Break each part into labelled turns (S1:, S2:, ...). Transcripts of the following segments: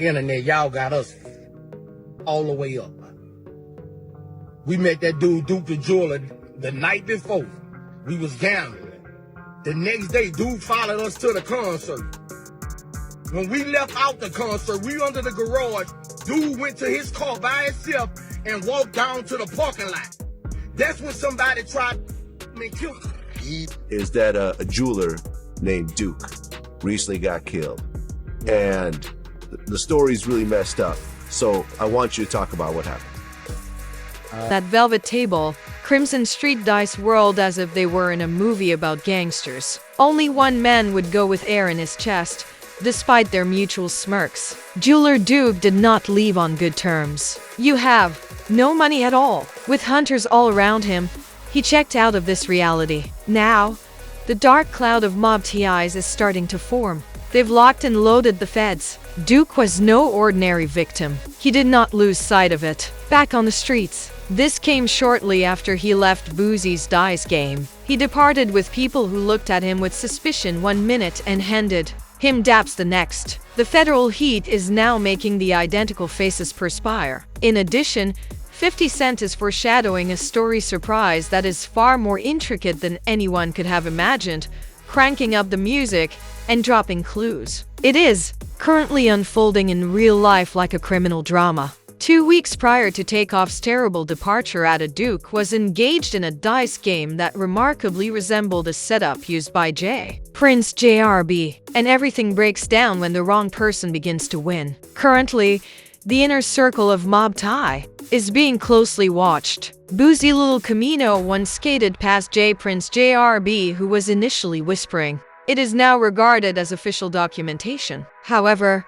S1: Internet, y'all got us all the way up. We met that dude, Duke the Jeweler, the night before. We was gambling. The next day, dude followed us to the concert. When we left out the concert, we under the garage. Dude went to his car by himself and walked down to the parking lot. That's when somebody tried to kill him.
S2: Is that a jeweler named Duke recently got killed. And the story's really messed up. So I want you to talk about what happened.
S3: That velvet table, Crimson Street dice whirled as if they were in a movie about gangsters. Only one man would go with air in his chest, despite their mutual smirks. Jeweler Duke did not leave on good terms. You have no money at all. With hunters all around him, he checked out of this reality. Now, the dark cloud of mob TIs is starting to form. They've locked and loaded the feds. Duke was no ordinary victim. He did not lose sight of it. Back on the streets. This came shortly after he left Boosie's dice game. He departed with people who looked at him with suspicion 1 minute and handed him daps the next. The federal heat is now making the identical faces perspire. In addition, 50 Cent is foreshadowing a story surprise that is far more intricate than anyone could have imagined, cranking up the music and dropping clues. It is currently unfolding in real life like a criminal drama. 2 weeks prior to Takeoff's terrible departure, Duke was engaged in a dice game that remarkably resembled a setup used by Prince JRB, and everything breaks down when the wrong person begins to win. Currently, the inner circle of Mob Tie is being closely watched. Boosie Little Camino once skated past Prince JRB, who was initially whispering. It is now regarded as official documentation. However,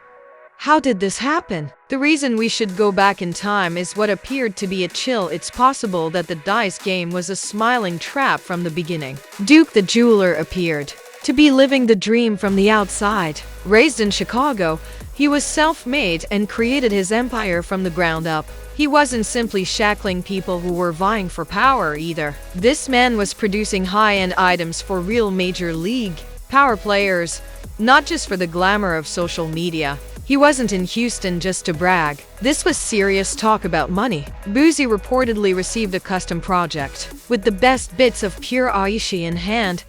S3: how did this happen? The reason we should go back in time is what appeared to be a chill. It's possible that the dice game was a smiling trap from the beginning. Duke the Jeweler appeared to be living the dream from the outside. Raised in Chicago, he was self-made and created his empire from the ground up. He wasn't simply shackling people who were vying for power either. This man was producing high-end items for real major league power players, not just for the glamour of social media. He wasn't in Houston just to brag. This was serious talk about money. Boosie reportedly received a custom project. With the best bits of pure Aishi in hand,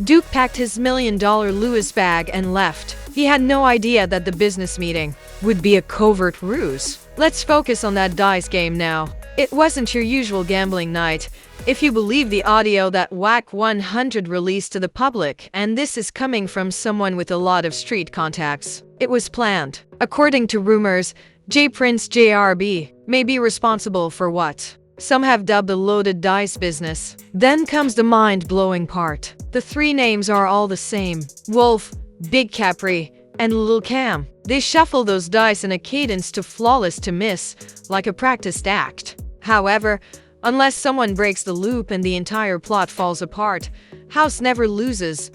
S3: Duke packed his $1 million Louis bag and left. He had no idea that the business meeting would be a covert ruse. Let's focus on that dice game now. It wasn't your usual gambling night, if you believe the audio that Whack 100 released to the public, and this is coming from someone with a lot of street contacts. It was planned. According to rumors, Prince JRB may be responsible for what some have dubbed a loaded dice business. Then comes the mind-blowing part. The three names are all the same: Wolf, Big Capri, and Lil Cam. They shuffle those dice in a cadence too flawless to miss, like a practiced act. However, unless someone breaks the loop and the entire plot falls apart, House never loses.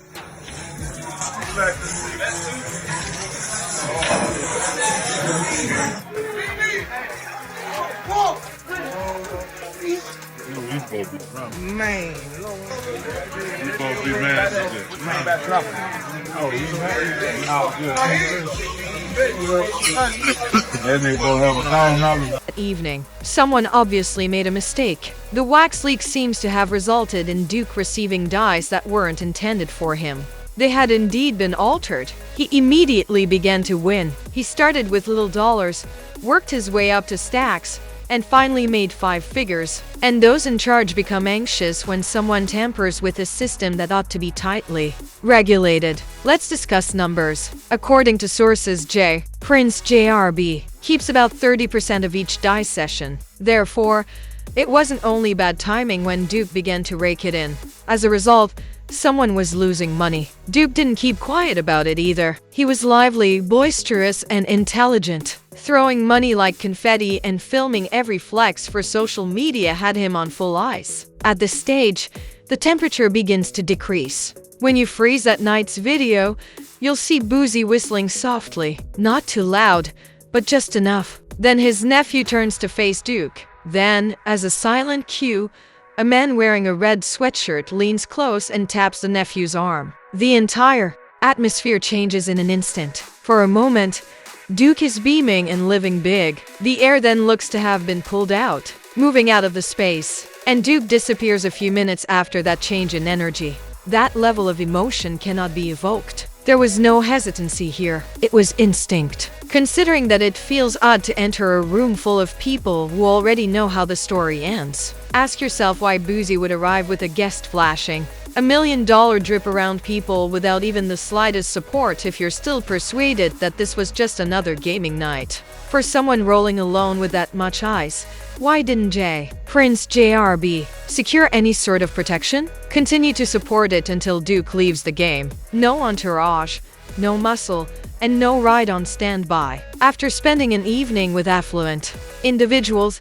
S1: Man, Lord.
S4: You supposed to be mad at this. Oh, you mad? Oh, good. That nigga gonna have $1,000.
S3: That evening, someone obviously made a mistake. The wax leak seems to have resulted in Duke receiving dice that weren't intended for him. They had indeed been altered. He immediately began to win. He started with little dollars, worked his way up to stacks, and finally made 5 figures. And those in charge become anxious when someone tampers with a system that ought to be tightly regulated. Let's discuss numbers. According to sources, Prince JRB keeps about 30% of each dice session. Therefore, it wasn't only bad timing when Duke began to rake it in. As a result, someone was losing money. Duke didn't keep quiet about it either. He was lively, boisterous, and intelligent. Throwing money like confetti and filming every flex for social media had him on full ice. At this stage, the temperature begins to decrease. When you freeze that night's video, you'll see Boosie whistling softly. Not too loud, but just enough. Then his nephew turns to face Duke. Then, as a silent cue, a man wearing a red sweatshirt leans close and taps the nephew's arm. The entire atmosphere changes in an instant. For a moment, Duke is beaming and living big. The air then looks to have been pulled out, moving out of the space, and Duke disappears a few minutes after that change in energy. That level of emotion cannot be evoked. There was no hesitancy here. It was instinct. Considering that it feels odd to enter a room full of people who already know how the story ends. Ask yourself why Boosie would arrive with a guest flashing. $1 million drip around people without even the slightest support if you're still persuaded that this was just another gaming night. For someone rolling alone with that much ice, why didn't Prince JRB secure any sort of protection? Continue to support it until Duke leaves the game. No entourage, no muscle, and no ride on standby. After spending an evening with affluent individuals,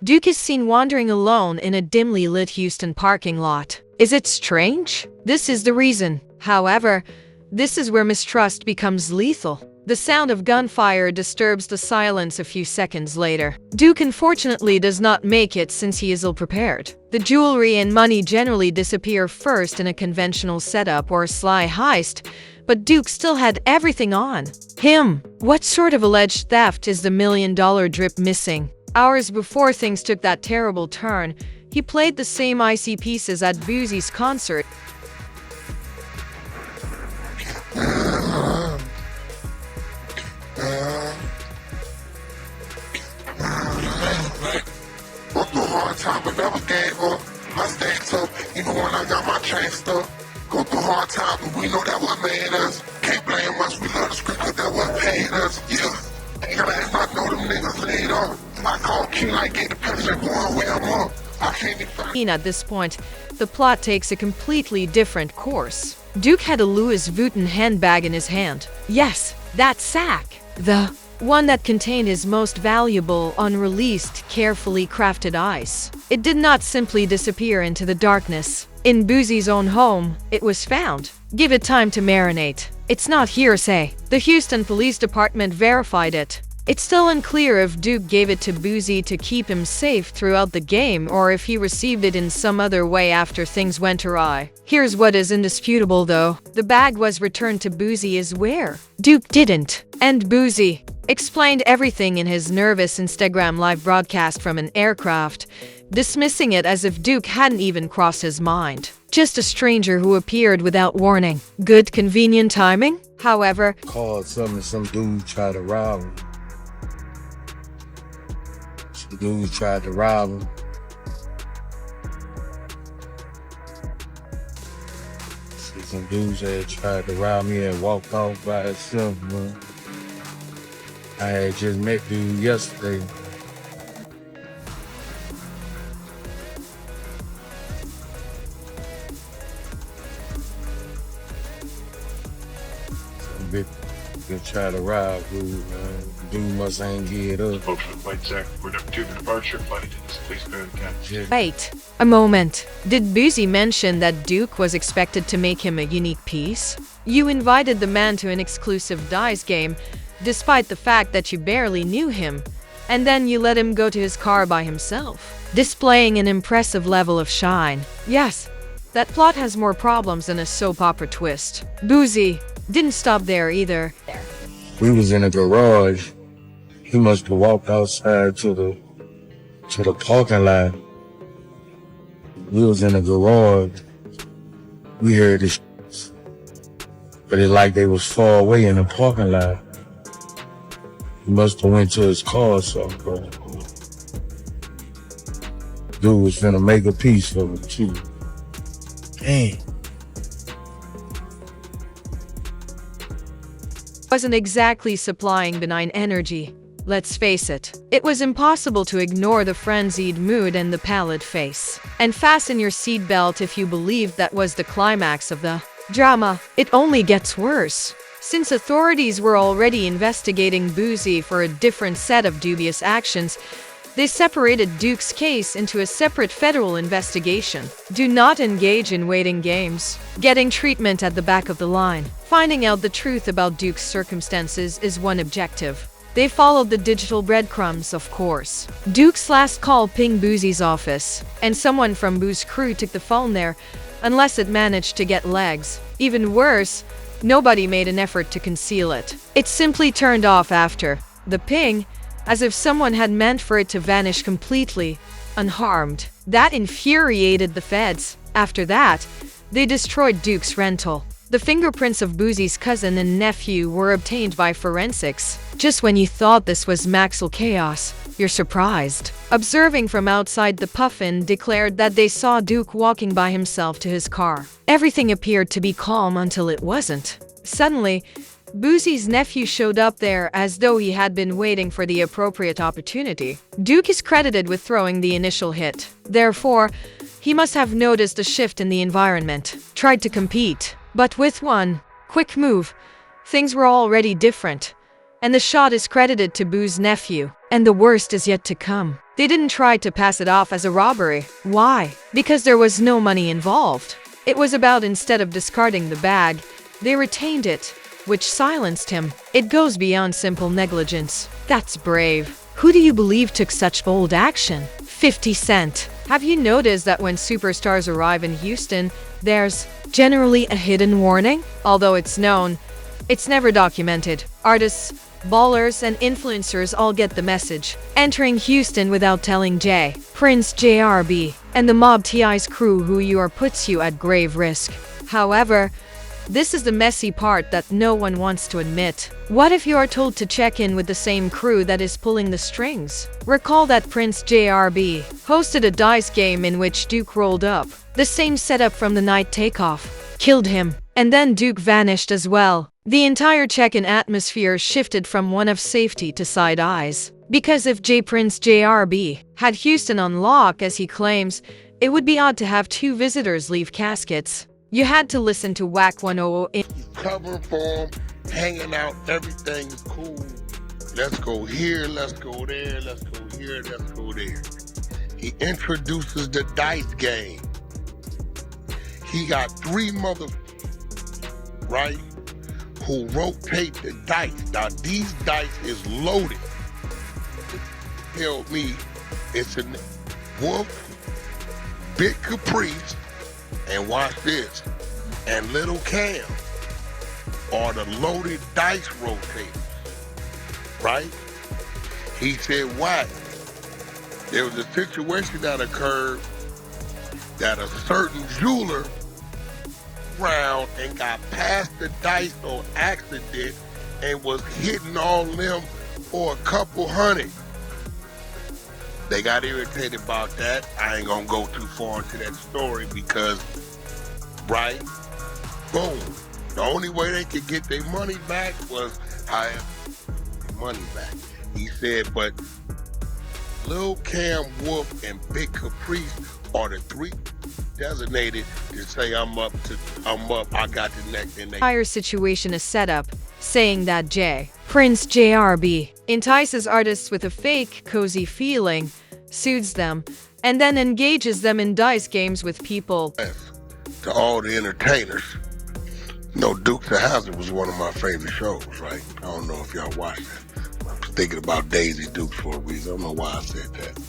S3: Duke is seen wandering alone in a dimly lit Houston parking lot. Is it strange? This is the reason. However, this is where mistrust becomes lethal. The sound of gunfire disturbs the silence a few seconds later. Duke unfortunately does not make it since he is ill-prepared. The jewelry and money generally disappear first in a conventional setup or a sly heist, but Duke still had everything on him. What sort of alleged theft is the $1 million drip missing? Hours before things took that terrible turn, he played the same icy pieces at Boosie's concert.
S5: Went through a hard time but never gave up. I stayed tough, even when I got my chain stuck. Go through hard time, but we know that what made us. Can't blame us, we love the script, cause that what paid us. Yeah, ain't gotta ask, I know them niggas laid off. I call King, I get the president going where I'm up. I can't even find.
S3: At this point, the plot takes a completely different course. Duke had a Louis Vuitton handbag in his hand. Yes, that sack. The one that contained his most valuable, unreleased, carefully crafted ice. It did not simply disappear into the darkness. In Boosie's own home, it was found. Give it time to marinate. It's not hearsay. The Houston Police Department verified it. It's still unclear if Duke gave it to Boosie to keep him safe throughout the game or if he received it in some other way after things went awry. Here's what is indisputable though. The bag was returned to Boosie as where Duke didn't. And Boosie explained everything in his nervous Instagram live broadcast from an aircraft, dismissing it as if Duke hadn't even crossed his mind. Just a stranger who appeared without warning. Good convenient timing? However,
S1: Called something, some dude tried to rob him. Some dude tried to rob him. Some dudes had tried to rob me and walked off by himself, man. I had just met dude yesterday. Some big try to rob dude, man. Dude must ain't get up.
S6: Folks from Flight Sec, we're number 2 to departure, flight attendants, please clear the cabin.
S1: Just
S3: wait a moment. Did Boosie mention that Duke was expected to make him a unique piece? You invited the man to an exclusive dice game, despite the fact that you barely knew him, and then you let him go to his car by himself, displaying an impressive level of shine. Yes, that plot has more problems than a soap opera twist. Boosie didn't stop there either.
S1: we was in a garage. He must have walked outside to the parking lot. We was in a garage. We heard the but it's like they was far away in the parking lot. He must have went to his car or something, bro. Dude was finna make a piece of it too. Dang.
S3: Wasn't exactly supplying benign energy. Let's face it. It was impossible to ignore the frenzied mood and the pallid face. And fasten your seatbelt if you believe that was the climax of the drama. It only gets worse. Since authorities were already investigating Boosie for a different set of dubious actions, they separated Duke's case into a separate federal investigation. Do not engage in waiting games. Getting treatment at the back of the line. Finding out the truth about Duke's circumstances is one objective. They followed the digital breadcrumbs, of course. Duke's last call pinged Boosie's office, and someone from Boo's crew took the phone there, unless it managed to get legs. Even worse, Nobody made an effort to conceal it. It simply turned off after the ping, as if someone had meant for it to vanish completely, unharmed. That infuriated the feds. After that, they destroyed Duke's rental. The fingerprints of Boosie's cousin and nephew were obtained by forensics. Just when you thought this was Maxwell chaos, you're surprised. Observing from outside, the Puffin declared that they saw Duke walking by himself to his car. Everything appeared to be calm until it wasn't. Suddenly, Boosie's nephew showed up there as though he had been waiting for the appropriate opportunity. Duke is credited with throwing the initial hit. Therefore, he must have noticed a shift in the environment, tried to compete. But with one quick move, things were already different. And the shot is credited to Boo's nephew. And the worst is yet to come. They didn't try to pass it off as a robbery. Why? Because there was no money involved. It was about, instead of discarding the bag, they retained it, which silenced him. It goes beyond simple negligence. That's brave. Who do you believe took such bold action? 50 Cent. Have you noticed that when superstars arrive in Houston, there's generally a hidden warning? Although it's known, it's never documented. Artists, ballers, and influencers all get the message. Entering Houston without telling Prince JRB and the Mob TI's crew who you are puts you at grave risk. However, this is the messy part that no one wants to admit. What if you are told to check in with the same crew that is pulling the strings? Recall that Prince JRB hosted a dice game in which Duke rolled up. The same setup from the night takeoff. Killed him. And then Duke vanished as well. The entire check-in atmosphere shifted from one of safety to side eyes. Because if Prince JRB had Houston on lock, as he claims, it would be odd to have two visitors leave caskets. You had to listen to WAC 100.
S5: Covering for him, hanging out, everything is cool. Let's go here, let's go there, let's go here, let's go there. He introduces the dice game. He got three right, who rotate the dice. Now these dice is loaded. Tell me it's a Wolf, Big Caprice, and watch this, and Little Cam are the loaded dice rotators, right? He said, why? There was a situation that occurred that a certain jeweler round and got past the dice on accident and was hitting all them for a couple hundred. They got irritated about that. I ain't gonna go too far into that story because, right, boom. The only way they could get their money back was hire money back. He said, but Lil Cam, Wolf, and Big Caprice are the three designated to say I'm up, I got the next. And they
S3: entire situation is set up, saying that Prince JRB entices artists with a fake, cozy feeling, soothes them, and then engages them in dice games with people.
S5: To all the entertainers, you know, Dukes of Hazzard was one of my favorite shows, right? I don't know if y'all watched it. I was thinking about Daisy Dukes for a reason. I don't know why I said that.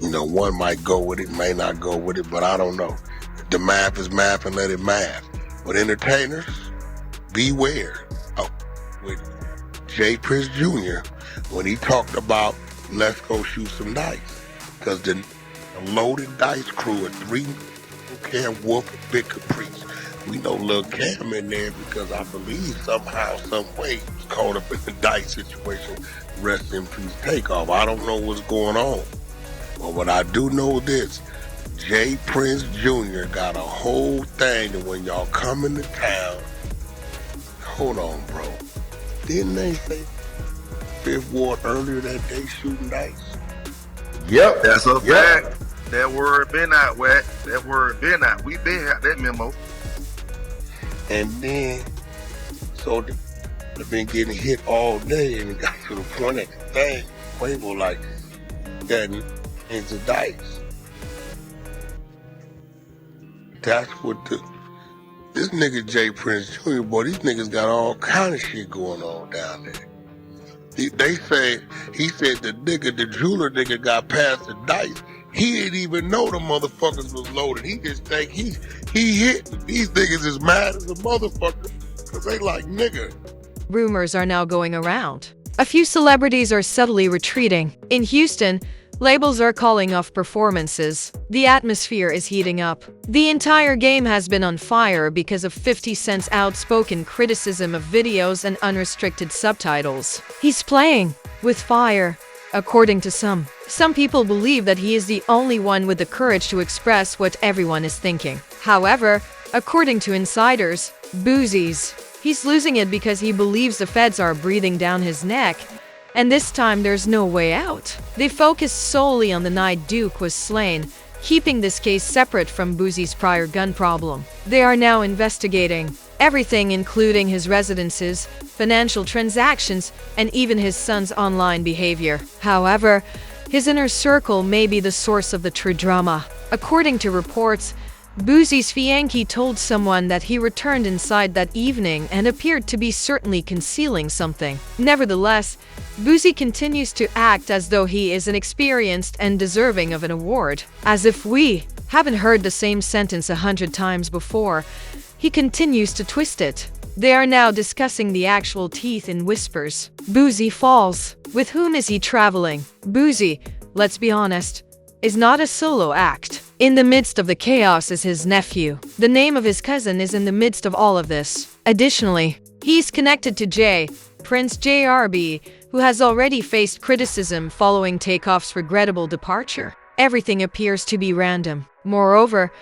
S5: You know, one might go with it, may not go with it, but I don't know. The math is math and let it math. But entertainers, beware. Oh, with Prince Jr., when he talked about let's go shoot some dice. Because the loaded dice crew of three, Cam, Wolf, and Big Caprice. We know Lil Cam in there because I believe somehow, some way, he was caught up in the dice situation. Rest in peace, Takeoff. I don't know what's going on. But what I do know this, Prince Jr. got a whole thing that when y'all come into town, hold on, bro. Didn't they say Fifth Ward earlier that day shooting dice?
S7: Yep, that's a fact. That word been out, Wack. That word been out. We been out that memo.
S5: And then, so they've been getting hit all day, and it got to the point that the thing, Quavo like, getting into dice. That's what this nigga Prince Jr., boy, these niggas got all kind of shit going on down there. They say, he said the jeweler nigga got past the dice. He didn't even know the motherfuckers was loaded. He just think he hit. These niggas is mad as a motherfucker. Cause they like nigga.
S3: Rumors are now going around. A few celebrities are subtly retreating. In Houston, labels are calling off performances. The atmosphere is heating up. The entire game has been on fire because of 50 Cent's outspoken criticism of videos and unrestricted subtitles. He's playing with fire, according to some. Some people believe that he is the only one with the courage to express what everyone is thinking. However, according to insiders, he's losing it because he believes the feds are breathing down his neck, and this time there's no way out. They focused solely on the night Duke was slain, keeping this case separate from Boosie's prior gun problem. They are now investigating everything, including his residences, financial transactions, and even his son's online behavior. However, his inner circle may be the source of the true drama. According to reports, Boosie's fiancé told someone that he returned inside that evening and appeared to be certainly concealing something. Nevertheless, Boosie continues to act as though he is inexperienced and deserving of an award. As if we haven't heard the same sentence 100 times before, he continues to twist it. They are now discussing the actual teeth in whispers. Boosie falls. With whom is he traveling? Boosie, let's be honest, is not a solo act. In the midst of the chaos is his nephew. The name of his cousin is in the midst of all of this. Additionally, he's connected to Prince JRB, who has already faced criticism following Takeoff's regrettable departure. Everything appears to be random. Moreover,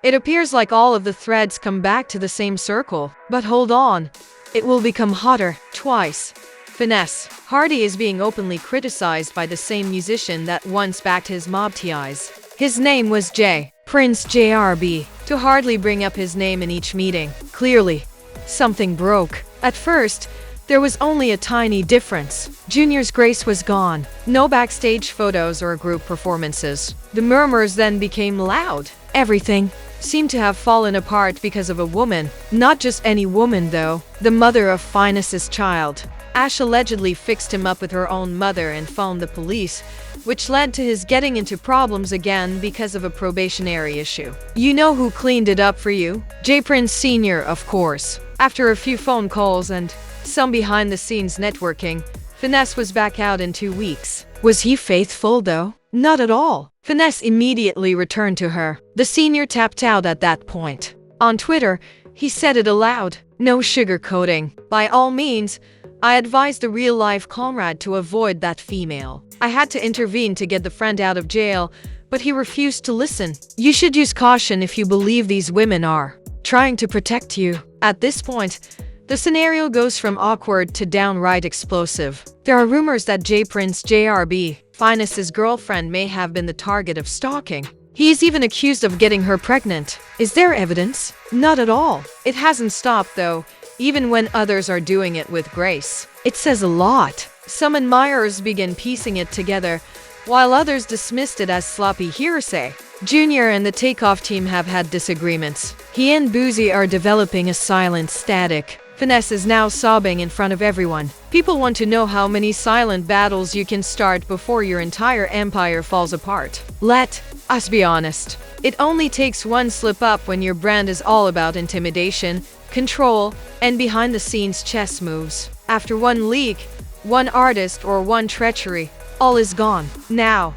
S3: it appears like all of the threads come back to the same circle. But hold on, it will become hotter twice. Finesse. Hardy is being openly criticized by the same musician that once backed his mob ties. His name was Prince JRB. To hardly bring up his name in each meeting. Clearly, something broke. At first, there was only a tiny difference. Junior's grace was gone. No backstage photos or group performances. The murmurs then became loud. Everything seemed to have fallen apart because of a woman. Not just any woman, though. The mother of Finest's child. Ash allegedly fixed him up with her own mother and phoned the police, which led to his getting into problems again because of a probationary issue. You know who cleaned it up for you? Prince Sr., of course. After a few phone calls and some behind-the-scenes networking, Finesse was back out in 2 weeks. Was he faithful, though? Not at all. Finesse immediately returned to her. The senior tapped out at that point. On Twitter, he said it aloud. No sugarcoating. By all means, I advised the real-life comrade to avoid that female. I had to intervene to get the friend out of jail, but he refused to listen. You should use caution if you believe these women are trying to protect you. At this point, the scenario goes from awkward to downright explosive. There are rumors that Prince JRB, Finest's girlfriend, may have been the target of stalking. He is even accused of getting her pregnant. Is there evidence? Not at all. It hasn't stopped, though, even when others are doing it with grace. It says a lot. Some admirers begin piecing it together, while others dismissed it as sloppy hearsay. Junior and the Takeoff team have had disagreements. He and Boosie are developing a silent static. Finesse is now sobbing in front of everyone. People want to know how many silent battles you can start before your entire empire falls apart. Let us be honest. It only takes one slip up when your brand is all about intimidation, control, and behind-the-scenes chess moves. After one leak, one artist, or one treachery, all is gone. Now,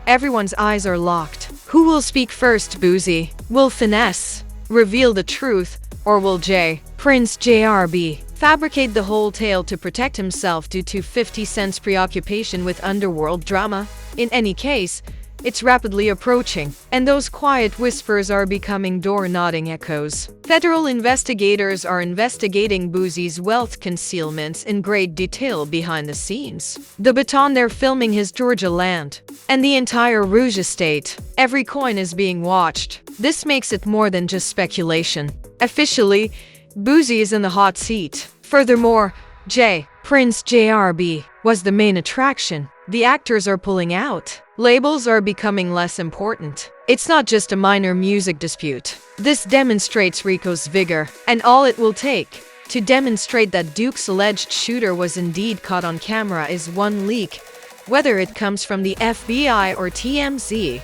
S3: everyone's eyes are locked. Who will speak first, Boosie? Will Finesse reveal the truth, or will Prince JRB fabricate the whole tale to protect himself due to 50 Cent's preoccupation with underworld drama? In any case, it's rapidly approaching, and those quiet whispers are becoming door-knocking echoes. Federal investigators are investigating Boosie's wealth concealments in great detail behind the scenes. The baton they're filming his Georgia land, and the entire Rouge estate. Every coin is being watched. This makes it more than just speculation. Officially, Boosie is in the hot seat. Furthermore, Prince JRB was the main attraction. The actors are pulling out. Labels are becoming less important. It's not just a minor music dispute. This demonstrates Rico's vigor, and all it will take to demonstrate that Duke's alleged shooter was indeed caught on camera is one leak, whether it comes from the FBI or TMZ.